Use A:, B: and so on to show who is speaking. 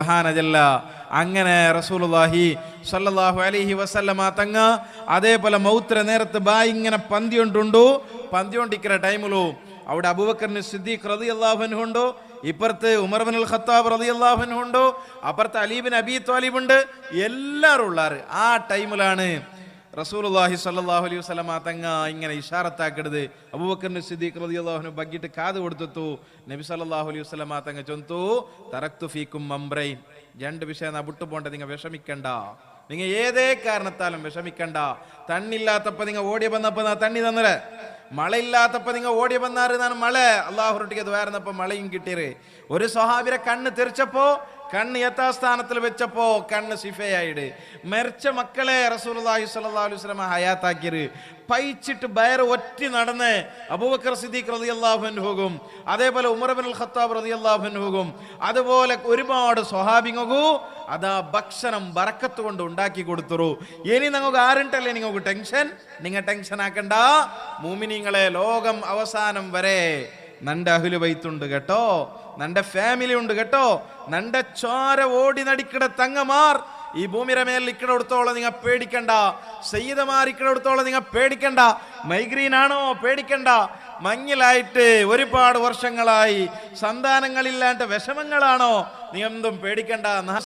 A: സുബ്ഹാനജല്ല. അങ്ങനെ റസൂലുള്ളാഹി സ്വല്ലല്ലാഹു അലൈഹി വസല്ലമ തങ്ങ അതേപോലെ മൗത്ര നേരത്ത് ബായി ഇങ്ങനെ പന്തിക്കൊണ്ടിരിക്കുന്ന ടൈമിലു അവിടെ അബൂബക്കർ സിദ്ദീഖ് റളിയല്ലാഹു അൻഹു ഉണ്ട്, ഇപ്പുറത്ത് ഉമർ ഇബ്നുൽ ഖത്താബ് റളിയല്ലാഹു അൻഹു ഉണ്ട്, അപ്പുറത്ത് അലി ഇബ്നു അബീ ത്വാലിബ് ഉണ്ട്. എല്ലാവരും ഉള്ളാറ്. ആ ടൈമിലാണ് റസൂലുള്ളാഹി സ്വല്ലല്ലാഹു അലൈഹി വസല്ലമ തങ്ങ ഇങ്ങനെ ഇഷാറത്താക്കരുത്. അബൂബക്കർ സിദ്ദീഖ് റളിയല്ലാഹു അൻഹു ബഗ്ഗിട്ട് കാത് കൊടുത്തു. നബി സല്ലല്ലാഹു അലൈഹി വസല്ലമ തങ്ങ ചൊന്തു, തറക്തു ഫീക്കും അംറൈൻ, രണ്ട് വിഷയം വിട്ടു പോണ്ട, നിങ്ങൾ വിഷമിക്കണ്ട, നിങ്ങൾ ഏതേ കാരണത്താലും വിഷമിക്കണ്ട. തണ്ണില്ലാത്തപ്പോ നിങ്ങൾ ഓടിയ വന്നപ്പോ തണ്ണി തന്നേ, മഴയില്ലാത്തപ്പോ നിങ്ങൾ ഓടിയ വന്നാറ് ഞാൻ മഴ അള്ളാഹുറട്ടിക്ക് വേർന്നപ്പോ മഴയും കിട്ടിയത്. ഒരു സ്വഹാബിരെ കണ്ണ് തെറിച്ചപ്പോ കണ്ണ് യഥാസ്ഥാനത്തിൽ വെച്ചപ്പോ കണ്ണ് സിഫയായിട്. മരിച്ച മക്കളെ റസൂലുള്ളാഹി സ്വല്ലല്ലാഹു അലൈഹി വസല്ലം ഹയാത്താക്കിയത്. പൈച്ചിട്ട് ബയറ് ഒറ്റി നടന്ന് അബൂബക്കർ സിദ്ദീഖ് റളിയല്ലാഹു അൻഹുവും അതേപോലെ ഉമർ ഇബ്നുൽ ഖത്താബ് റളിയല്ലാഹു അൻഹുവും അതുപോലെ ഒരുപാട് സ്വഹാബിങ്ങു അതാ ഭക്ഷണം ബറക്കത്ത് കൊണ്ട് ഉണ്ടാക്കി കൊടുത്തു. ഇനി നിങ്ങൾക്ക് ആരുണ്ടല്ലേ നിങ്ങൾക്ക് ടെൻഷൻ, നിങ്ങൾ ടെൻഷൻ ആക്കണ്ട. മുഅ്മിനീങ്ങളെ, ലോകം അവസാനം വരെ നന്റെ അഹ്ലു ബൈത്തുണ്ട് കേട്ടോ, നന്റെ ഫാമിലി ഉണ്ട് കേട്ടോ, നന്റെ ചോര ഓടി നടിക്കട തങ്ങമാർ ഈ ഭൂമിയുടെ മേൽ ഇക്കടത്തോളം നിങ്ങൾ പേടിക്കണ്ട. സയ്യിദമാർ ഇക്കടത്തോളം നിങ്ങൾ പേടിക്കണ്ട. മൈഗ്രീൻ ആണോ പേടിക്കണ്ട. മഞ്ഞിലായിട്ട് ഒരുപാട് വർഷങ്ങളായി സന്താനങ്ങളില്ലാണ്ട് വിഷമങ്ങളാണോ, നീ എന്തും പേടിക്കണ്ട.